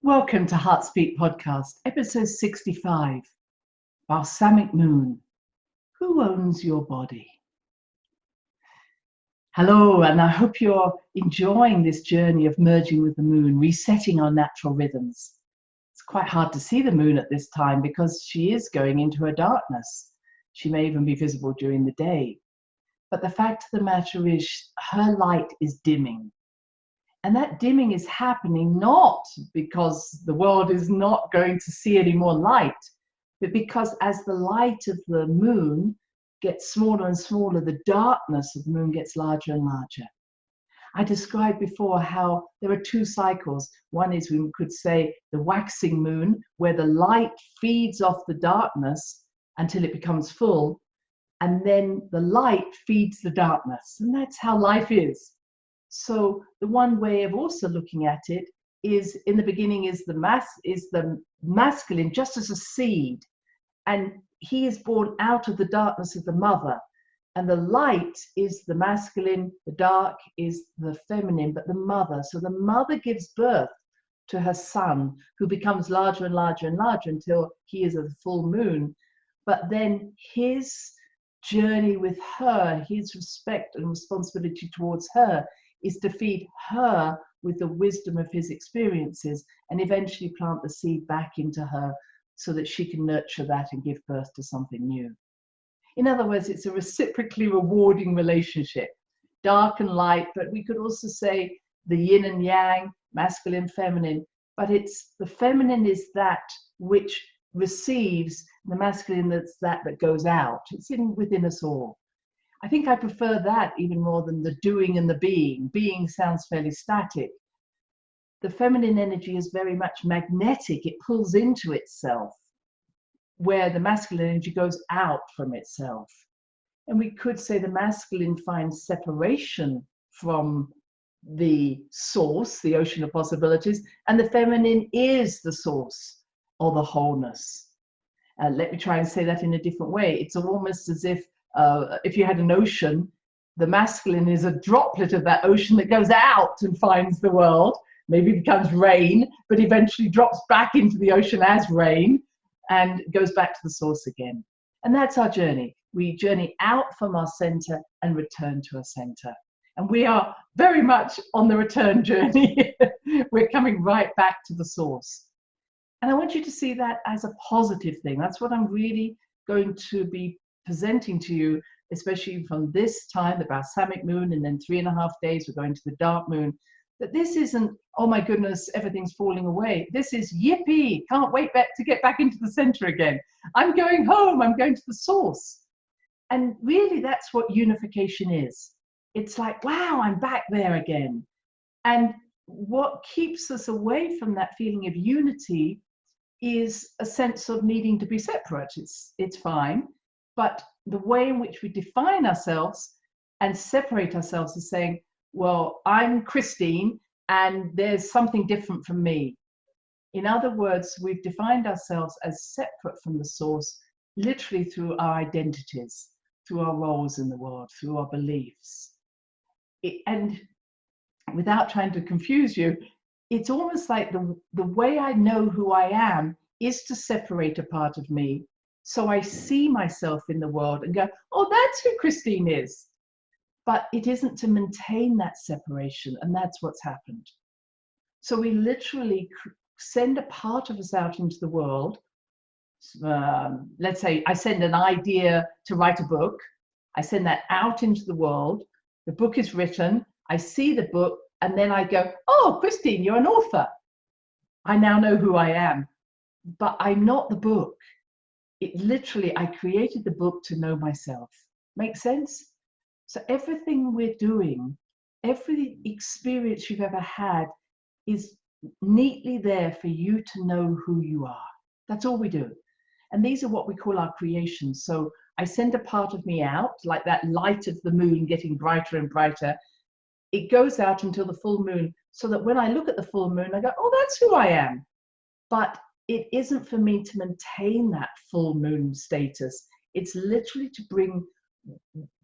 Welcome to Heartspeak Podcast, episode 65, Balsamic Moon. Who owns your body? Hello, and I hope you're enjoying this journey of merging with the moon, resetting our natural rhythms. It's quite hard to see the moon at this time because she is going into her darkness. She may even be visible during the day. But the fact of the matter is, her light is dimming. And that dimming is happening not because the world is not going to see any more light, but because as the light of the moon gets smaller and smaller, the darkness of the moon gets larger and larger. I described before how there are two cycles. One is, we could say, the waxing moon, where the light feeds off the darkness until it becomes full, and then the light feeds the darkness. And that's how life is. So the one way of also looking at it is, in the beginning is the masculine, just as a seed, and he is born out of the darkness of the mother, and the light is the masculine, the dark is the feminine, but the mother. So the mother gives birth to her son, who becomes larger and larger and larger until he is a full moon. But then his journey with her, his respect and responsibility towards her, is to feed her with the wisdom of his experiences and eventually plant the seed back into her so that she can nurture that and give birth to something new. In other words, it's a reciprocally rewarding relationship, dark and light, but we could also say the yin and yang, masculine, feminine, but it's the feminine is that which receives, the masculine that's that goes out. It's within us all. I think I prefer that even more than the doing and the being. Being sounds fairly static. The feminine energy is very much magnetic. It pulls into itself, where the masculine energy goes out from itself. And we could say the masculine finds separation from the source, the ocean of possibilities, and the feminine is the source or the wholeness. Let me try and say that in a different way. It's almost as if you had an ocean, the masculine is a droplet of that ocean that goes out and finds the world, maybe becomes rain, but eventually drops back into the ocean as rain and goes back to the source again. And that's our journey. We journey out from our center and return to our center. And we are very much on the return journey. We're coming right back to the source. And I want you to see that as a positive thing. That's what I'm really going to be presenting to you, especially from this time, the Balsamic Moon, and then 3.5 days we're going to the dark moon, that this isn't, oh my goodness, everything's falling away. This is yippee, can't wait to get back into the center again. I'm going home, I'm going to the source. And really that's what unification is. It's like, wow, I'm back there again. And what keeps us away from that feeling of unity is a sense of needing to be separate. It's fine. But the way in which we define ourselves and separate ourselves is saying, well, I'm Christine and there's something different from me. In other words, we've defined ourselves as separate from the source, literally through our identities, through our roles in the world, through our beliefs. And without trying to confuse you, it's almost like the way I know who I am is to separate a part of me. So I see myself in the world and go, oh, that's who Christine is. But it isn't to maintain that separation, and that's what's happened. So we literally send a part of us out into the world. Let's say I send an idea to write a book. I send that out into the world. The book is written. I see the book, and then I go, oh, Christine, you're an author. I now know who I am, but I'm not the book. It literally, I created the book to know myself. Make sense? So everything we're doing, every experience you've ever had is neatly there for you to know who you are. That's all we do. And these are what we call our creations. So I send a part of me out, like that light of the moon getting brighter and brighter. It goes out until the full moon, so that when I look at the full moon, I go, oh, that's who I am. But it isn't for me to maintain that full moon status. It's literally to bring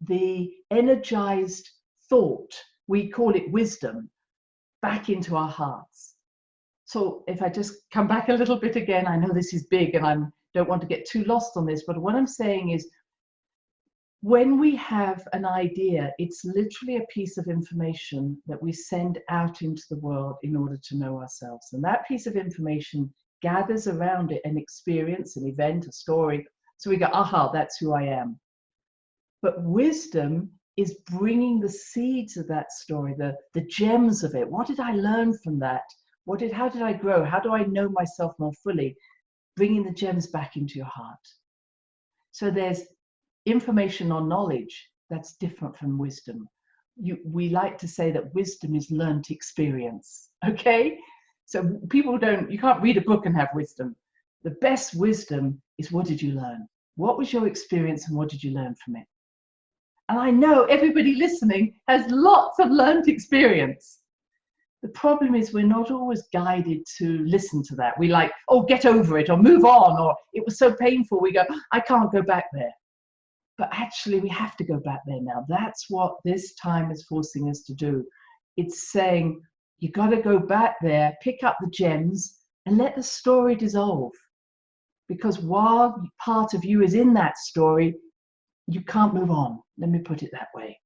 the energized thought, we call it wisdom, back into our hearts. So if I just come back a little bit again, I know this is big and I don't want to get too lost on this, but what I'm saying is when we have an idea, it's literally a piece of information that we send out into the world in order to know ourselves. And that piece of information gathers around it an experience, an event, a story. So we go, aha, that's who I am. But wisdom is bringing the seeds of that story, the gems of it. What did I learn from that? How did I grow? How do I know myself more fully? Bringing the gems back into your heart. So there's information or knowledge that's different from wisdom. We like to say that wisdom is learned experience, okay? So you can't read a book and have wisdom. The best wisdom is, what did you learn? What was your experience and what did you learn from it? And I know everybody listening has lots of learned experience. The problem is we're not always guided to listen to that. We like, oh, get over it or move on, or it was so painful. We go, I can't go back there. But actually, we have to go back there now. That's what this time is forcing us to do. It's saying, you got to go back there, pick up the gems, and let the story dissolve. Because while part of you is in that story, you can't move on. Let me put it that way.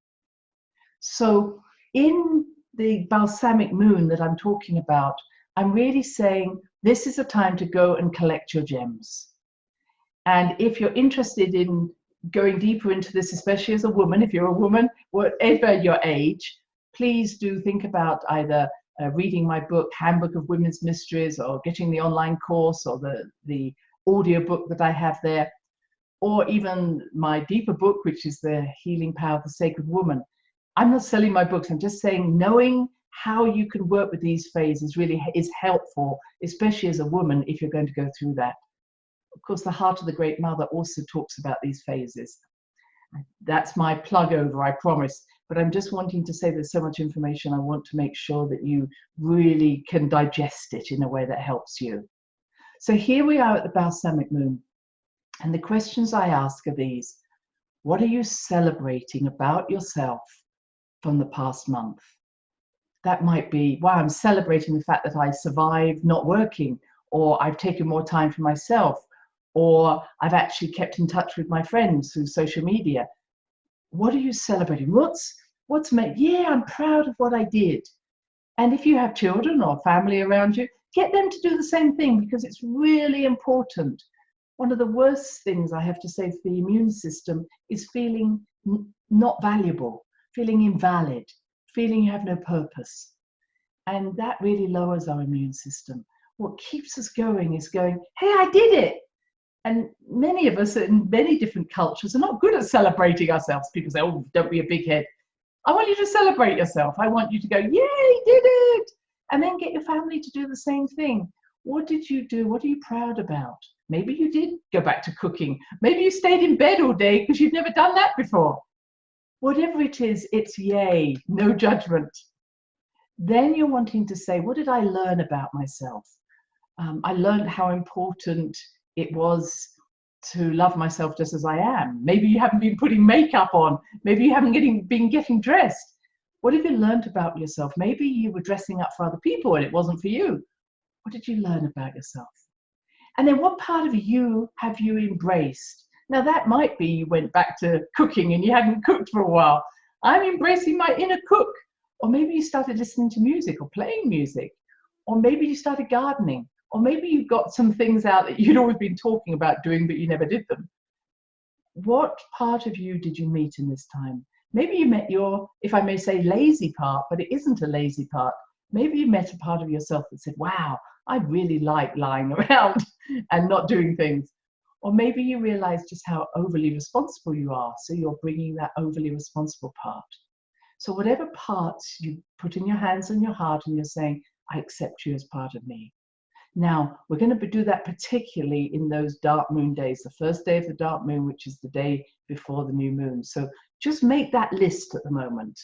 So in the Balsamic Moon that I'm talking about, I'm really saying this is a time to go and collect your gems. And if you're interested in going deeper into this, especially as a woman, if you're a woman, whatever your age, please do think about either reading my book, Handbook of Women's Mysteries, or getting the online course or the audio book that I have there, or even my deeper book, which is The Healing Power of the Sacred Woman. I'm not selling my books. I'm just saying knowing how you can work with these phases really is helpful, especially as a woman, if you're going to go through that. Of course, the Heart of the Great Mother also talks about these phases. That's my plug over, I promise. But I'm just wanting to say there's so much information. I want to make sure that you really can digest it in a way that helps you. So here we are at the Balsamic Moon. And the questions I ask are these. What are you celebrating about yourself from the past month? That might be, wow, I'm celebrating the fact that I survived not working, or I've taken more time for myself, or I've actually kept in touch with my friends through social media. What are you celebrating? What's made? Yeah, I'm proud of what I did. And if you have children or family around you, get them to do the same thing, because it's really important. One of the worst things I have to say for the immune system is feeling not valuable, feeling invalid, feeling you have no purpose. And that really lowers our immune system. What keeps us going is going, hey, I did it. And many of us in many different cultures are not good at celebrating ourselves. People say, oh, don't be a big head. I want you to celebrate yourself. I want you to go, yay, did it. And then get your family to do the same thing. What did you do? What are you proud about? Maybe you did go back to cooking. Maybe you stayed in bed all day because you've never done that before. Whatever it is, it's yay, no judgment. Then you're wanting to say, what did I learn about myself? I learned how important it was to love myself just as I am. Maybe you haven't been putting makeup on. Maybe you haven't been getting dressed. What have you learned about yourself? Maybe you were dressing up for other people and it wasn't for you. What did you learn about yourself? And then what part of you have you embraced? Now that might be you went back to cooking and you hadn't cooked for a while. I'm embracing my inner cook. Or maybe you started listening to music or playing music. Or maybe you started gardening. Or maybe you got some things out that you'd always been talking about doing, but you never did them. What part of you did you meet in this time? Maybe you met your, if I may say, lazy part, but it isn't a lazy part. Maybe you met a part of yourself that said, wow, I really like lying around and not doing things. Or maybe you realize just how overly responsible you are. So you're bringing that overly responsible part. So whatever parts you put in your hands and your heart and you're saying, I accept you as part of me. Now, we're going to do that particularly in those dark moon days, the first day of the dark moon, which is the day before the new moon. So just make that list at the moment,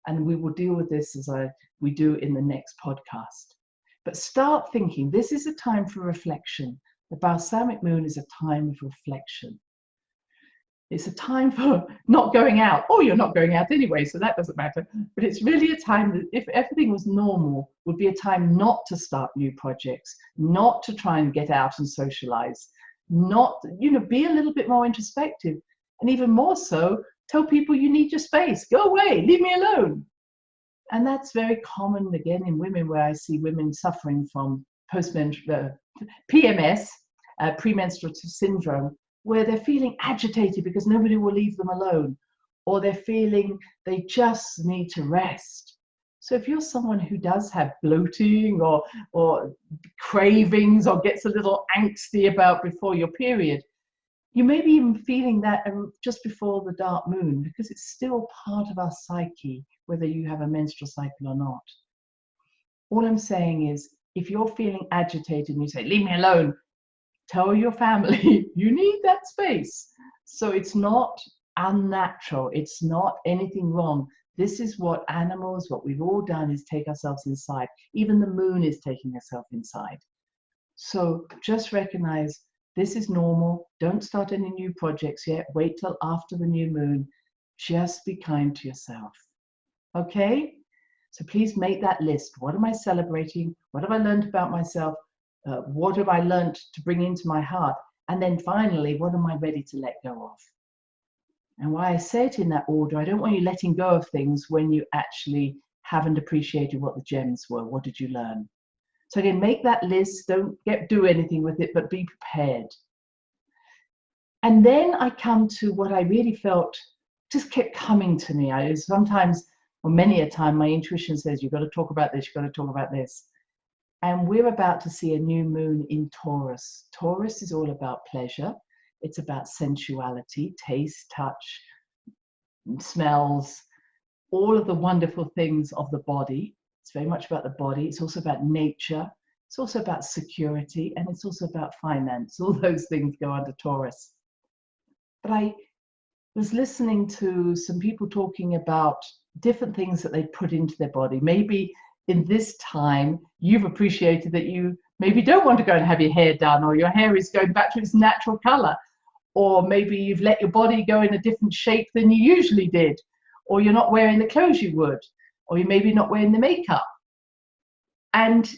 and we will deal with this as we do in the next podcast. But start thinking, this is a time for reflection. The Balsamic Moon is a time of reflection. It's a time for not going out. Oh, you're not going out anyway, so that doesn't matter. But it's really a time that, if everything was normal, would be a time not to start new projects, not to try and get out and socialize, not, be a little bit more introspective. And even more so, tell people you need your space. Go away, leave me alone. And that's very common, again, in women, where I see women suffering from PMS, premenstrual syndrome, where they're feeling agitated because nobody will leave them alone, or they're feeling they just need to rest. So if you're someone who does have bloating or cravings, or gets a little angsty about before your period, you may be even feeling that just before the dark moon, because it's still part of our psyche, whether you have a menstrual cycle or not. All I'm saying is, if you're feeling agitated and you say, leave me alone, tell your family you need that space. So it's not unnatural. It's not anything wrong. This is what we've all done, is take ourselves inside. Even the moon is taking herself inside. So just recognize this is normal. Don't start any new projects yet. Wait till after the new moon. Just be kind to yourself. Okay? So please make that list. What am I celebrating? What have I learned about myself? What have I learned to bring into my heart? And then finally, what am I ready to let go of? And why I say it in that order, I don't want you letting go of things when you actually haven't appreciated what the gems were. What did you learn? So again, make that list. Don't do anything with it, but be prepared. And then I come to what I really felt just kept coming to me. Sometimes, or many a time, my intuition says, you've got to talk about this, you've got to talk about this. And we're about to see a new moon in Taurus. Taurus is all about pleasure. It's about sensuality, taste, touch, smells, all of the wonderful things of the body. It's very much about the body. It's also about nature. It's also about security, and it's also about finance. All those things go under Taurus. But I was listening to some people talking about different things that they put into their body. Maybe in this time, you've appreciated that you maybe don't want to go and have your hair done, or your hair is going back to its natural color, or maybe you've let your body go in a different shape than you usually did, or you're not wearing the clothes you would, or you're maybe not wearing the makeup. And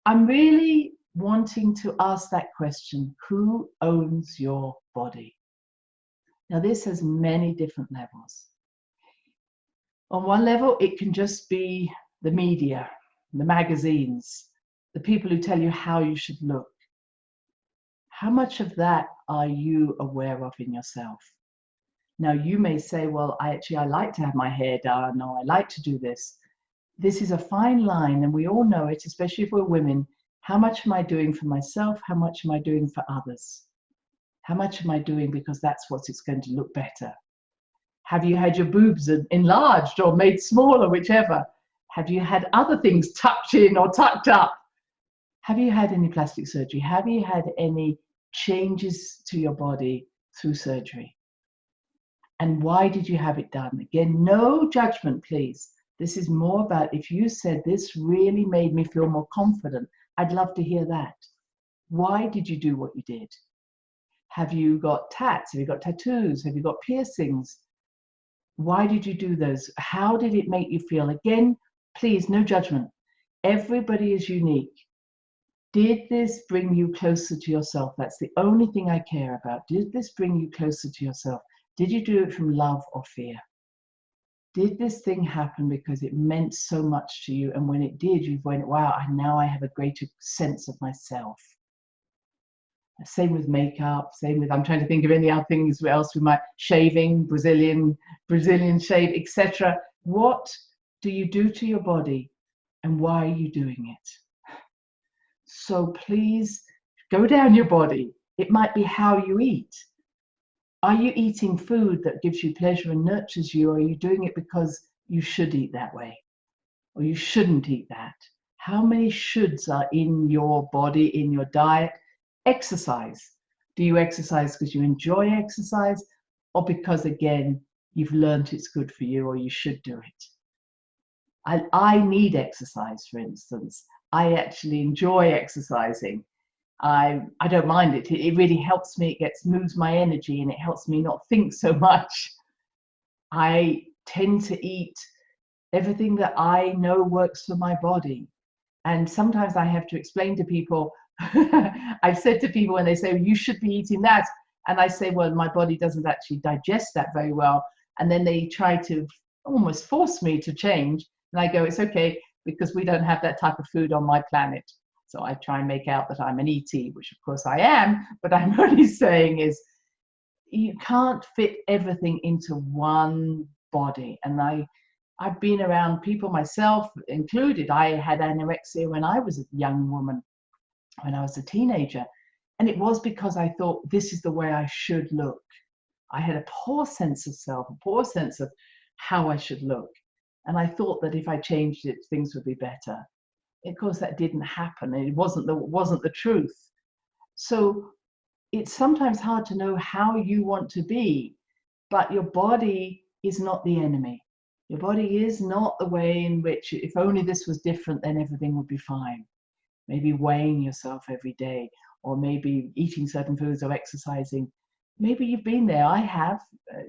I'm really wanting to ask that question: who owns your body? Now, this has many different levels. On one level, it can just be the media, the magazines, the people who tell you how you should look. How much of that are you aware of in yourself? Now, you may say, well, I like to have my hair done, or I like to do this. This is a fine line, and we all know it, especially if we're women. How much am I doing for myself? How much am I doing for others? How much am I doing because that's what it's going to look better? Have you had your boobs enlarged or made smaller, whichever? Have you had other things tucked in or tucked up? Have you had any plastic surgery? Have you had any changes to your body through surgery? And why did you have it done? Again, no judgment, please. This is more about, if you said this really made me feel more confident, I'd love to hear that. Why did you do what you did? Have you got tats? Have you got tattoos? Have you got piercings? Why did you do those? How did it make you feel? Again, please, no judgment. Everybody is unique. Did this bring you closer to yourself? That's the only thing I care about. Did this bring you closer to yourself? Did you do it from love or fear? Did this thing happen because it meant so much to you? And when it did, you went, wow, now I have a greater sense of myself. Same with makeup, same with, I'm trying to think of any other things else we might, shaving, Brazilian shave, etc. What do you do to your body, and why are you doing it? So please go down your body. It might be how you eat. Are you eating food that gives you pleasure and nurtures you, or are you doing it because you should eat that way, or you shouldn't eat that? How many shoulds are in your body, in your diet? Exercise. Do you exercise because you enjoy exercise, or because, again, you've learned it's good for you, or you should do it? I need exercise, for instance. I actually enjoy exercising. I don't mind it. It really helps me. It moves my energy and it helps me not think so much. I tend to eat everything that I know works for my body. And sometimes I have to explain to people, I've said to people when they say, well, you should be eating that. And I say, well, my body doesn't actually digest that very well. And then they try to almost force me to change. And I go, it's okay, because we don't have that type of food on my planet. So I try and make out that I'm an ET, which of course I am, but I'm only saying is you can't fit everything into one body. And I've been around people, myself included. I had anorexia when I was a young woman, when I was a teenager. And it was because I thought this is the way I should look. I had a poor sense of self, a poor sense of how I should look. And I thought that if I changed it, things would be better. Of course, that didn't happen. It wasn't the truth. So it's sometimes hard to know how you want to be, but your body is not the enemy. Your body is not the way in which, if only this was different, then everything would be fine. Maybe weighing yourself every day, or maybe eating certain foods or exercising. Maybe you've been there. I have,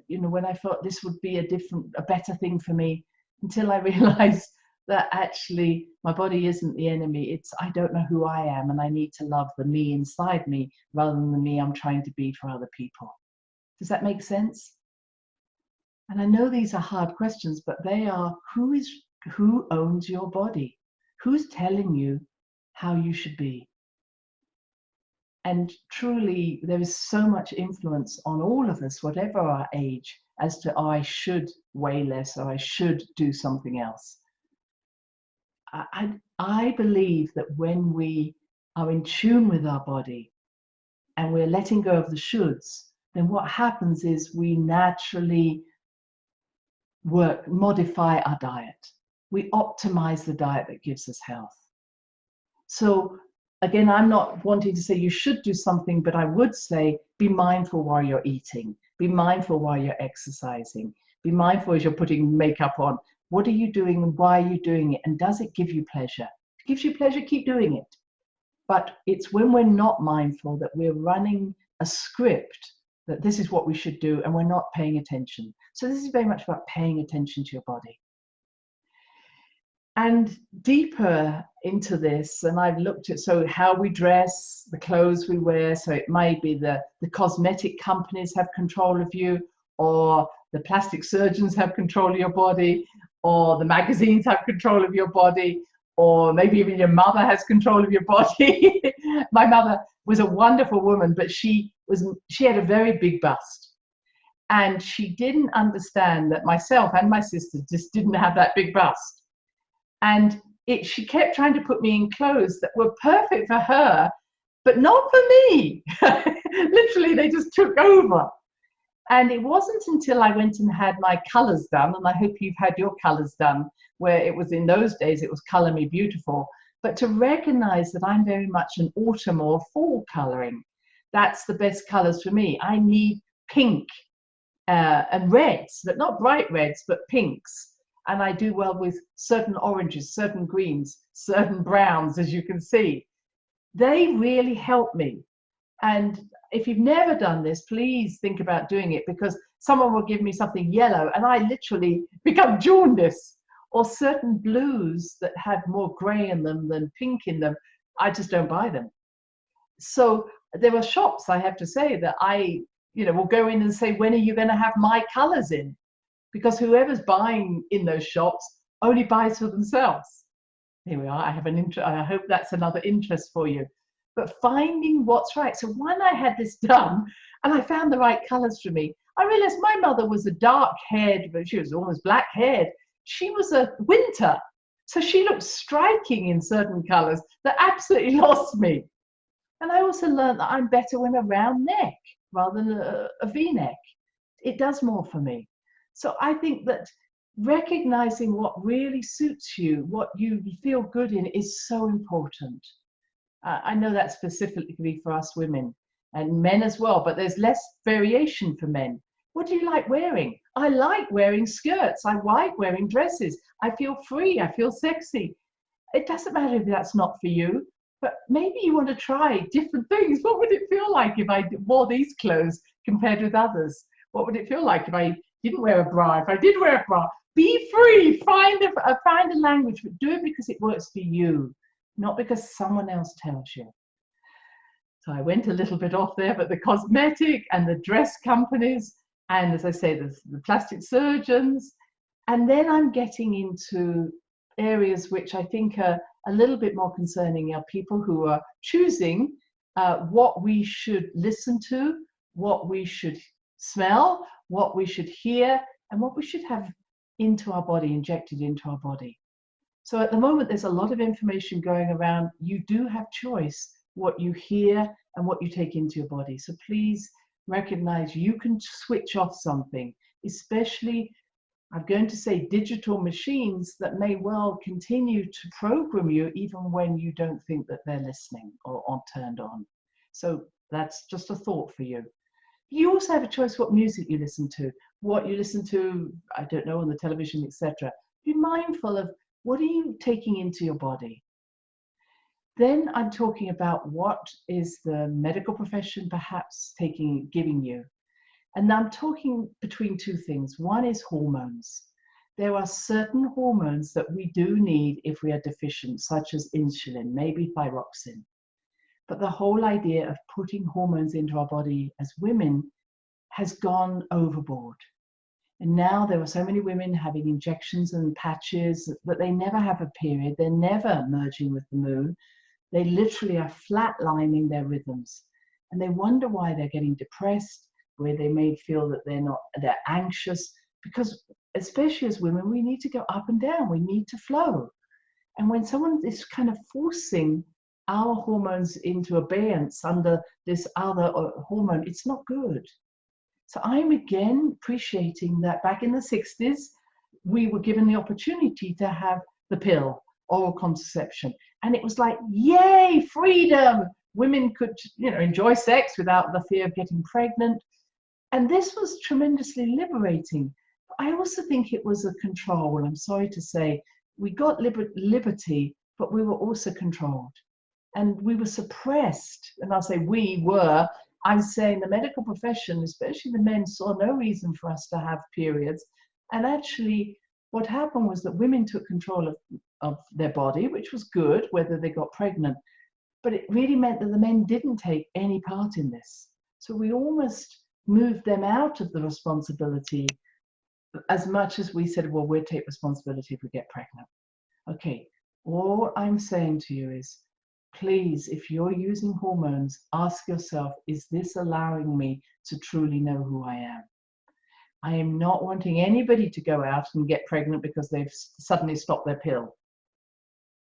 when I thought this would be a better thing for me, until I realized that actually my body isn't the enemy. It's, I don't know who I am, and I need to love the me inside me rather than the me I'm trying to be for other people. Does that make sense? And I know these are hard questions, but they are, who owns your body? Who's telling you how you should be? And truly, there is so much influence on all of us, whatever our age, as to, oh, I should weigh less, or I should do something else. I believe that when we are in tune with our body and we're letting go of the shoulds, then what happens is we naturally modify our diet. We optimize the diet that gives us health. So again, I'm not wanting to say you should do something, but I would say be mindful while you're eating. Be mindful while you're exercising. Be mindful as you're putting makeup on. What are you doing and why are you doing it? And does it give you pleasure? If it gives you pleasure, keep doing it. But it's when we're not mindful that we're running a script that this is what we should do and we're not paying attention. So this is very much about paying attention to your body. And deeper into this, and I've looked at, so how we dress, the clothes we wear, so it might be the cosmetic companies have control of you, or the plastic surgeons have control of your body, or the magazines have control of your body, or maybe even your mother has control of your body. My mother was a wonderful woman, but she had a very big bust. And she didn't understand that myself and my sister just didn't have that big bust. And she kept trying to put me in clothes that were perfect for her, but not for me. Literally, they just took over. And it wasn't until I went and had my colors done, and I hope you've had your colors done, where it was in those days, it was Color Me Beautiful, but to recognize that I'm very much an autumn or fall coloring. That's the best colors for me. I need pink and reds, but not bright reds, but pinks. And I do well with certain oranges, certain greens, certain browns, as you can see. They really help me. And if you've never done this, please think about doing it, because someone will give me something yellow and I literally become jaundice, or certain blues that have more gray in them than pink in them. I just don't buy them. So there are shops, I have to say, that I will go in and say, when are you going to have my colors in? Because whoever's buying in those shops only buys for themselves. Here we are. I have an interest. I hope that's another interest for you. But finding what's right. So when I had this done and I found the right colors for me, I realized my mother was a dark-haired, but she was almost black-haired. She was a winter. So she looked striking in certain colors that absolutely lost me. And I also learned that I'm better with a round neck rather than a V-neck. It does more for me. So I think that recognizing what really suits you, what you feel good in, is so important. I know that's specifically for us women and men as well, but there's less variation for men. What do you like wearing? I like wearing skirts. I like wearing dresses. I feel free. I feel sexy. It doesn't matter if that's not for you. but maybe you want to try different things. What would it feel like if I wore these clothes compared with others? What would it feel like if I didn't wear a bra? If I did wear a bra? Be free, find a language, but do it because it works for you, not because someone else tells you. So I went a little bit off there, but the cosmetic and the dress companies, and as I say, the plastic surgeons, and then I'm getting into areas which I think are a little bit more concerning, are people who are choosing what we should listen to, what we should smell, what we should hear, and what we should have into our body, injected into our body. So at the moment, there's a lot of information going around. You do have choice what you hear and what you take into your body. So please recognize you can switch off something, especially, I'm going to say, digital machines that may well continue to program you even when you don't think that they're listening or turned on. So that's just a thought for you. You also have a choice what music you listen to, what you listen to, I don't know, on the television, etc. Be mindful of what are you taking into your body. Then I'm talking about what is the medical profession perhaps giving you. And I'm talking between two things. One is hormones. There are certain hormones that we do need if we are deficient, such as insulin, maybe thyroxine. But the whole idea of putting hormones into our body as women has gone overboard. And now there are so many women having injections and patches that they never have a period. They're never merging with the moon. They literally are flatlining their rhythms. And they wonder why they're getting depressed, where they may feel that they're anxious, because especially as women, we need to go up and down. We need to flow. And when someone is kind of forcing our hormones into abeyance under this other hormone, it's not good. So I'm again appreciating that back in the 60s, we were given the opportunity to have the pill, oral contraception. And it was like, yay, freedom. Women could, enjoy sex without the fear of getting pregnant. And this was tremendously liberating. I also think it was a control. I'm sorry to say, we got liberty, but we were also controlled. And we were suppressed. And I'll say I'm saying the medical profession, especially the men, saw no reason for us to have periods. And actually, what happened was that women took control of their body, which was good, whether they got pregnant. But it really meant that the men didn't take any part in this. So we almost moved them out of the responsibility as much as we said, well, we'll take responsibility if we get pregnant. Okay, all I'm saying to you is, please, if you're using hormones, ask yourself, is this allowing me to truly know who I am? I am not wanting anybody to go out and get pregnant because they've suddenly stopped their pill.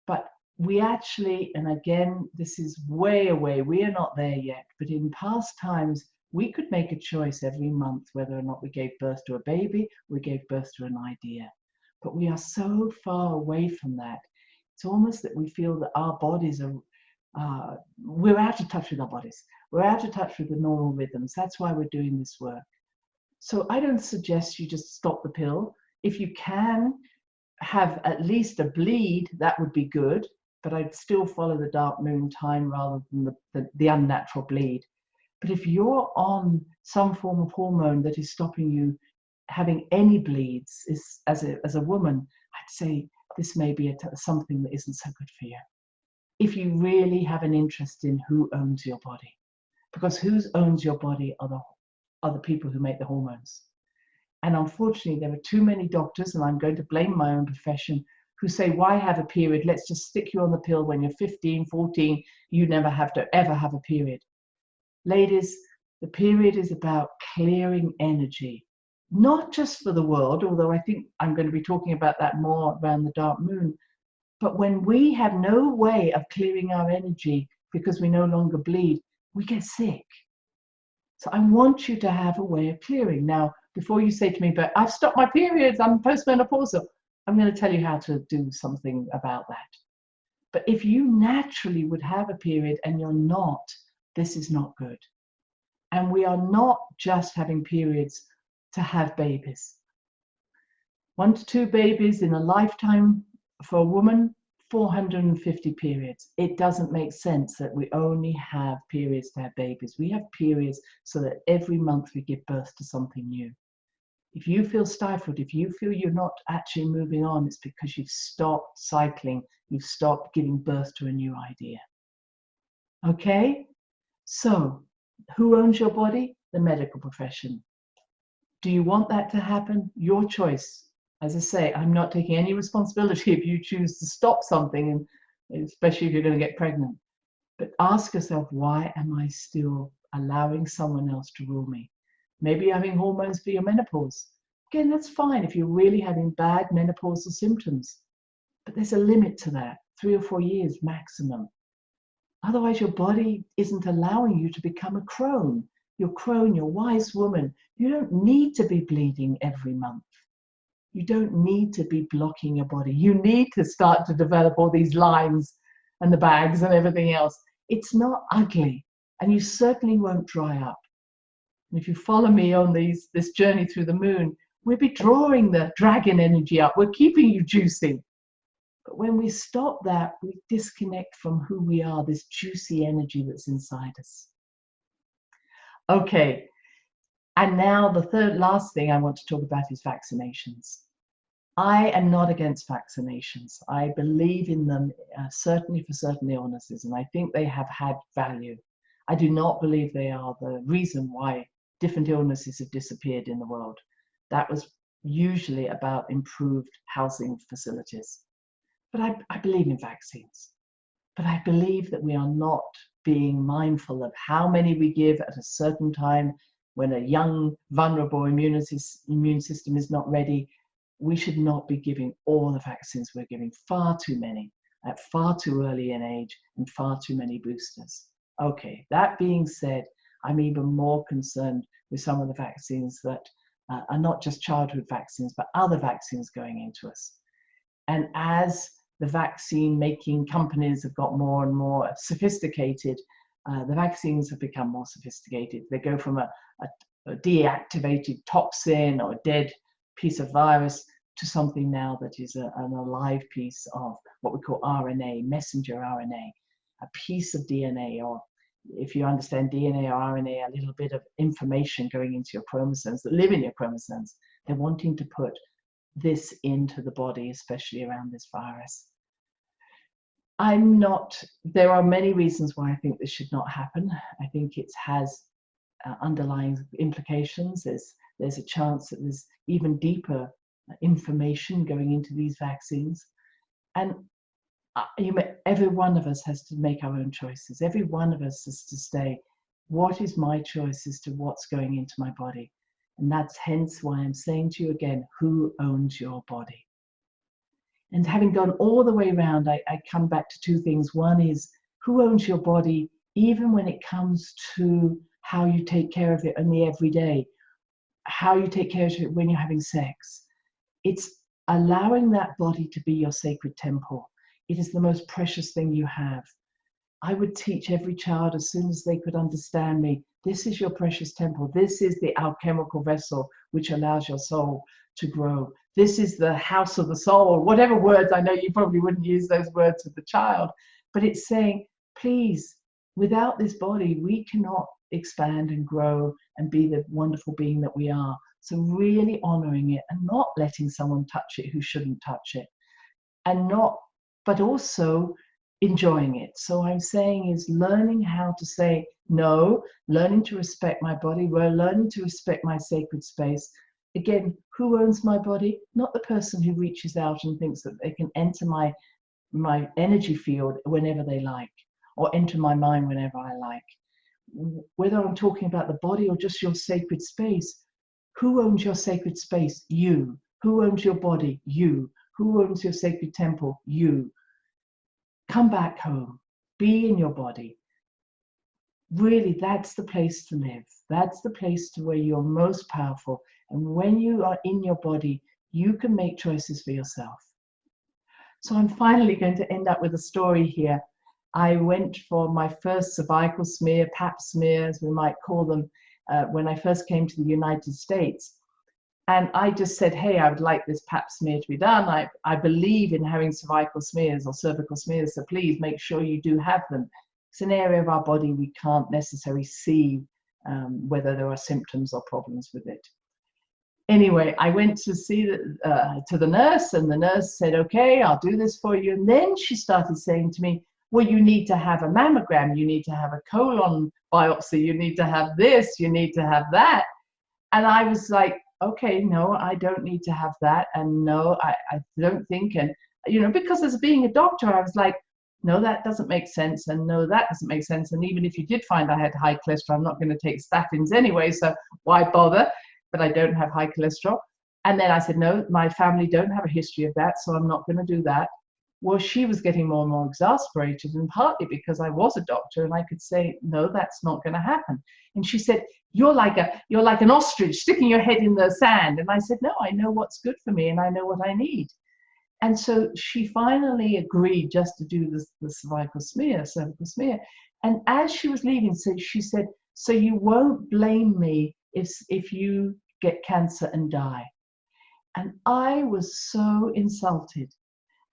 But we actually, and again, this is way away, we are not there yet, but in past times, we could make a choice every month whether or not we gave birth to a baby, we gave birth to an idea. But we are so far away from that. It's almost that we feel that our bodies are, we're out of touch with our bodies. We're out of touch with the normal rhythms. That's why we're doing this work. So I don't suggest you just stop the pill. If you can have at least a bleed, that would be good, but I'd still follow the dark moon time rather than the unnatural bleed. But if you're on some form of hormone that is stopping you having any bleeds, as a woman, I'd say this may be something that isn't so good for you. If you really have an interest in who owns your body, because who owns your body are the people who make the hormones. And unfortunately, there are too many doctors, and I'm going to blame my own profession, who say, why have a period? Let's just stick you on the pill when you're 15, 14, you never have to ever have a period. Ladies, the period is about clearing energy, not just for the world, although I think I'm going to be talking about that more around the dark moon, but when we have no way of clearing our energy because we no longer bleed, we get sick. So I want you to have a way of clearing. Now, before you say to me, but I've stopped my periods, I'm postmenopausal, I'm going to tell you how to do something about that. But if you naturally would have a period and you're not, this is not good. And we are not just having periods to have babies. 1 to 2 babies in a lifetime for a woman, 450 periods. It doesn't make sense that we only have periods to have babies. We have periods so that every month we give birth to something new. If you feel stifled, if you feel you're not actually moving on, it's because you've stopped cycling, you've stopped giving birth to a new idea. Okay? So, who owns your body? The medical profession. Do you want that to happen? Your choice. As I say, I'm not taking any responsibility if you choose to stop something, and especially if you're going to get pregnant. But ask yourself, why am I still allowing someone else to rule me? Maybe you're having hormones for your menopause. Again, that's fine if you're really having bad menopausal symptoms. But there's a limit to that, 3 or 4 years maximum. Otherwise, your body isn't allowing you to become a crone. You're crone, you're wise woman. You don't need to be bleeding every month. You don't need to be blocking your body. You need to start to develop all these lines and the bags and everything else. It's not ugly, and you certainly won't dry up. And if you follow me on this journey through the moon, we'll be drawing the dragon energy up. We're keeping you juicy. But when we stop that, we disconnect from who we are, this juicy energy that's inside us. Okay, and now the last thing I want to talk about is vaccinations. I am not against vaccinations. I believe in them, certainly for certain illnesses, and I think they have had value. I do not believe they are the reason why different illnesses have disappeared in the world. That was usually about improved housing facilities. But I believe in vaccines. But I believe that we are not being mindful of how many we give at a certain time when a young, vulnerable immune system is not ready. We should not be giving all the vaccines. We're giving far too many at far too early an age and far too many boosters. Okay, that being said, I'm even more concerned with some of the vaccines that are not just childhood vaccines, but other vaccines going into us. And as the vaccine making companies have got more and more sophisticated, the vaccines have become more sophisticated. They go from a deactivated toxin or a dead piece of virus to something now that is an alive piece of what we call RNA, messenger RNA, a piece of DNA, or if you understand DNA or RNA, a little bit of information going into your chromosomes that live in your chromosomes. They're wanting to put this into the body, especially around this virus. There are many reasons why I think this should not happen. I think it has underlying implications. There's a chance that there's even deeper information going into these vaccines. And every one of us has to make our own choices. Every one of us has to say, what is my choice as to what's going into my body? And that's hence why I'm saying to you again, who owns your body? And having gone all the way around, I come back to two things. One is, who owns your body, even when it comes to how you take care of it in the everyday, how you take care of it when you're having sex. It's allowing that body to be your sacred temple. It is the most precious thing you have. I would teach every child as soon as they could understand me, this is your precious temple. This is the alchemical vessel which allows your soul to grow. This is the house of the soul, whatever words. I know you probably wouldn't use those words with the child, but it's saying, please, without this body, we cannot expand and grow and be the wonderful being that we are. So really honoring it and not letting someone touch it who shouldn't touch it, but also enjoying it. So I'm saying is learning how to say no, learning to respect my body, we're learning to respect my sacred space. Again, who owns my body? Not the person who reaches out and thinks that they can enter my energy field whenever they like, or enter my mind whenever I like. Whether I'm talking about the body or just your sacred space, who owns your sacred space? You. Who owns your body? You. Who owns your sacred temple? You. Come back home. Be in your body. Really, that's the place to live. That's the place to where you're most powerful. And when you are in your body, you can make choices for yourself. So I'm finally going to end up with a story here. I went for my first cervical smear, pap smear, as we might call them, when I first came to the United States. And I just said, hey, I would like this pap smear to be done. I believe in having cervical smears or cervical smears, so please make sure you do have them. It's an area of our body we can't necessarily see whether there are symptoms or problems with it. Anyway, I went to see the nurse, and the nurse said, okay, I'll do this for you. And then she started saying to me, well, you need to have a mammogram, you need to have a colon biopsy, you need to have this, you need to have that. And I was like, okay, no, I don't need to have that. And no, I don't think. And, because as being a doctor, I was like, no, that doesn't make sense. And no, that doesn't make sense. And even if you did find I had high cholesterol, I'm not going to take statins anyway. So why bother? But I don't have high cholesterol. And then I said, no, my family don't have a history of that, so I'm not going to do that. Well, she was getting more and more exasperated, and partly because I was a doctor and I could say, no, that's not going to happen. And she said, you're like an ostrich sticking your head in the sand. And I said, no, I know what's good for me and I know what I need. And so she finally agreed just to do the cervical smear. And as she was leaving, so she said, so you won't blame me if you get cancer and die. And I was so insulted.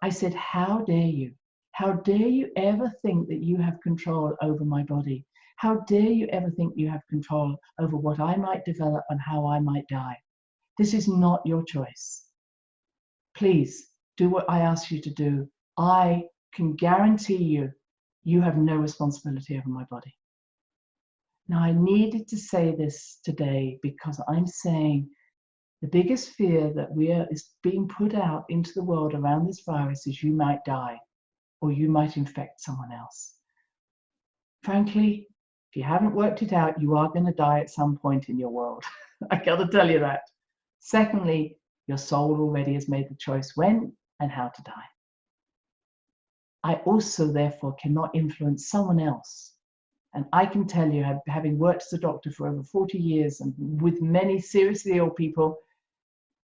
I said, how dare you? How dare you ever think that you have control over my body? How dare you ever think you have control over what I might develop and how I might die? This is not your choice. Please do what I ask you to do. I can guarantee you, you have no responsibility over my body. Now, I needed to say this today because I'm saying the biggest fear that is being put out into the world around this virus is you might die or you might infect someone else. Frankly, if you haven't worked it out, you are going to die at some point in your world. I got to tell you that. Secondly, your soul already has made the choice when and how to die. I also, therefore, cannot influence someone else. And I can tell you, having worked as a doctor for over 40 years and with many seriously ill people,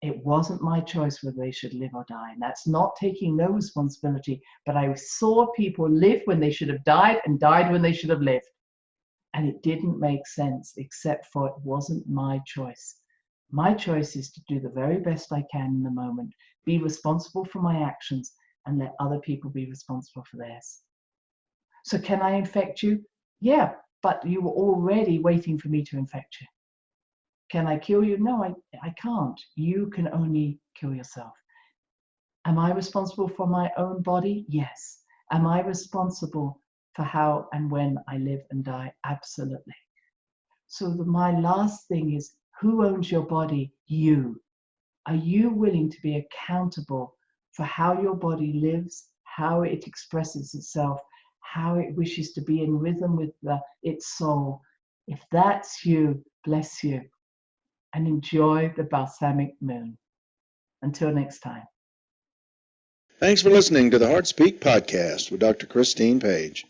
it wasn't my choice whether they should live or die. And that's not taking no responsibility, but I saw people live when they should have died and died when they should have lived. And it didn't make sense, except for it wasn't my choice. My choice is to do the very best I can in the moment, be responsible for my actions, and let other people be responsible for theirs. So can I infect you? Yeah, but you were already waiting for me to infect you. Can I kill you? No, I can't. You can only kill yourself. Am I responsible for my own body? Yes. Am I responsible for how and when I live and die? Absolutely. So my last thing is, who owns your body? You. Are you willing to be accountable for how your body lives, how it expresses itself, how it wishes to be in rhythm with its soul? If that's you, bless you. And enjoy the Balsamic Moon. Until next time. Thanks for listening to the HeartSpeak podcast with Dr. Christine Page.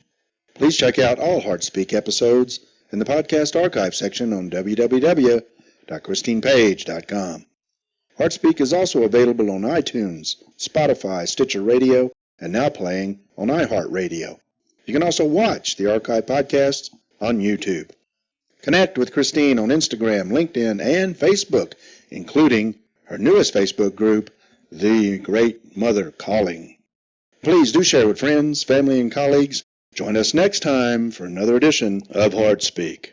Please check out all HeartSpeak episodes in the podcast archive section on www.christinepage.com. HeartSpeak is also available on iTunes, Spotify, Stitcher Radio, and now playing on iHeartRadio. You can also watch the archive podcasts on YouTube. Connect with Christine on Instagram, LinkedIn, and Facebook, including her newest Facebook group, The Great Mother Calling. Please do share with friends, family, and colleagues. Join us next time for another edition of HeartSpeak.